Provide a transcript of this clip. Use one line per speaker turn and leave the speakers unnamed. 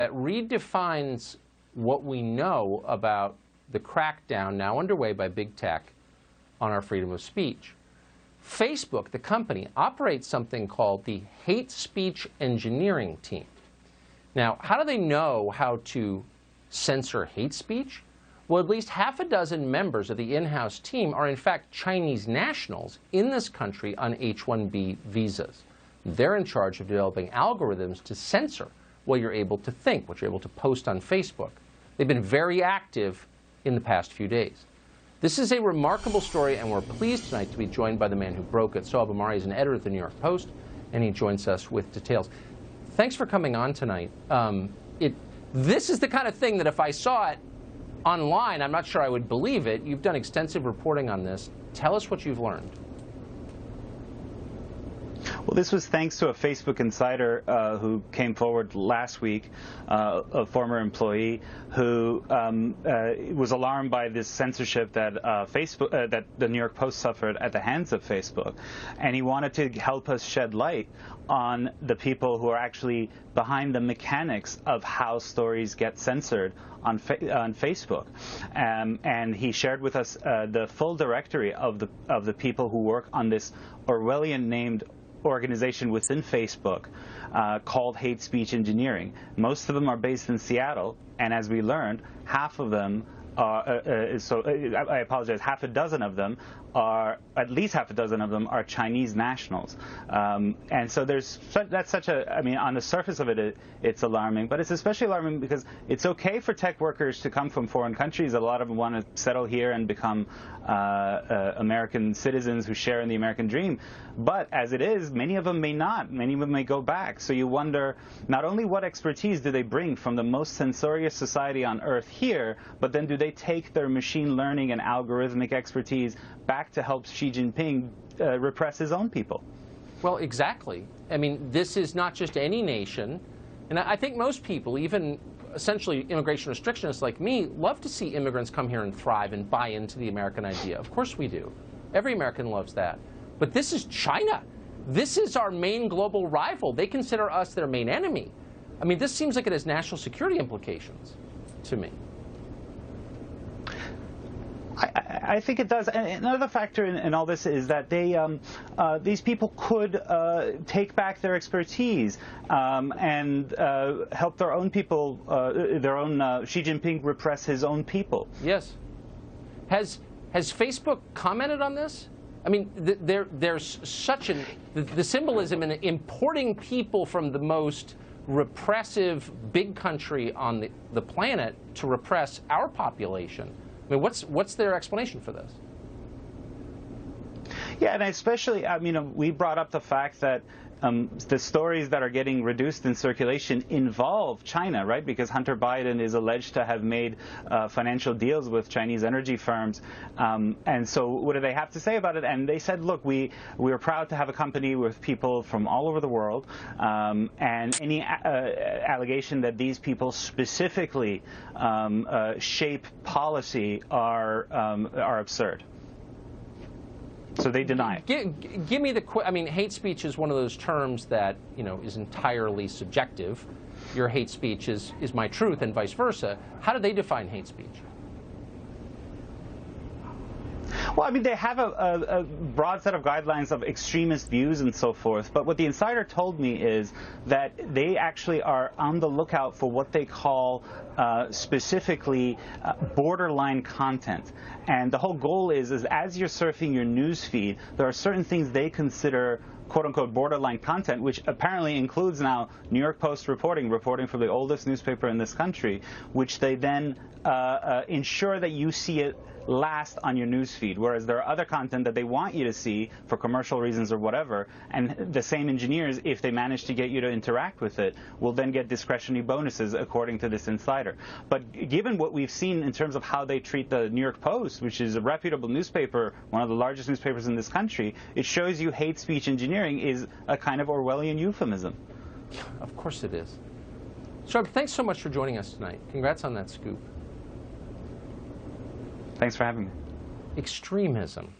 that redefines what we know about the crackdown now underway by big tech on our freedom of speech. Facebook, the company, operates something called the Hate Speech Engineering Team. Now, how do they know how to censor hate speech? Well, at least half a dozen members of the in-house team are in fact Chinese nationals in this country on H-1B visas. They're in charge of developing algorithms to censor what you're able to think, what you're able to post on Facebook. They've been very active in the past few days. This is a remarkable story, and we're pleased tonight to be joined by the man who broke it. Sohaib Omari is an editor at the New York Post, and he joins us with details. Thanks for coming on tonight. This is the kind of thing that if I saw it online, I'm not sure I would believe it. You've done extensive reporting on this. Tell us what you've learned.
Well, this was thanks to a Facebook insider who came forward last week, a former employee who was alarmed by this censorship that that the New York Post suffered at the hands of Facebook, and he wanted to help us shed light on the people who are actually behind the mechanics of how stories get censored on Facebook, and he shared with us the full directory of the people who work on this Orwellian named organization within Facebook called Hate Speech Engineering. Most of them are based in Seattle, and as we learned, half of them I apologize, half a dozen of them are, at least half a dozen of them are Chinese nationals. And so that's such a, I mean, on the surface of it, it's alarming, but it's especially alarming because it's okay for tech workers to come from foreign countries. A lot of them want to settle here and become American citizens who share in the American dream. But as it is, many of them may not. Many of them may go back. So you wonder not only what expertise do they bring from the most censorious society on earth here, but then do they take their machine learning and algorithmic expertise back to help Xi Jinping repress his own people?
Well, exactly. I mean, this is not just any nation. And I think most people, even essentially immigration restrictionists like me, love to see immigrants come here and thrive and buy into the American idea. Of course we do. Every American loves that. But this is China. This is our main global rival. They consider us their main enemy. I mean, this seems like it has national security implications to me.
I think it does. And another factor in all this is that these people could take back their expertise and help their own people, Xi Jinping repress his own people.
Yes. Has Facebook commented on this? I mean, there's such the symbolism in importing people from the most repressive big country on the planet to repress our population. I mean, what's their explanation for this?
Yeah, and especially, I mean, we brought up the fact that the stories that are getting reduced in circulation involve China, right? Because Hunter Biden is alleged to have made financial deals with Chinese energy firms. And so what do they have to say about it? And they said, look, we are proud to have a company with people from all over the world. And any allegation that these people specifically shape policy are absurd. So they deny it.
Give me I mean, hate speech is one of those terms that, you know, is entirely subjective. Your hate speech is my truth and vice versa. How do they define hate speech?
Well, I mean, they have a broad set of guidelines of extremist views and so forth. But what the insider told me is that they actually are on the lookout for what they call specifically borderline content. And the whole goal is as you're surfing your news feed, there are certain things they consider quote-unquote borderline content, which apparently includes now New York Post reporting from the oldest newspaper in this country, which they then ensure that you see it last on your news feed, whereas there are other content that they want you to see for commercial reasons or whatever, and the same engineers, if they manage to get you to interact with it, will then get discretionary bonuses according to this insider. But given what we've seen in terms of how they treat the New York Post, which is a reputable newspaper, one of the largest newspapers in this country, it shows you hate speech engineering is a kind of Orwellian euphemism.
Of course it is. Sohaib, thanks so much for joining us tonight. Congrats on that scoop.
Thanks for having me.
Extremism.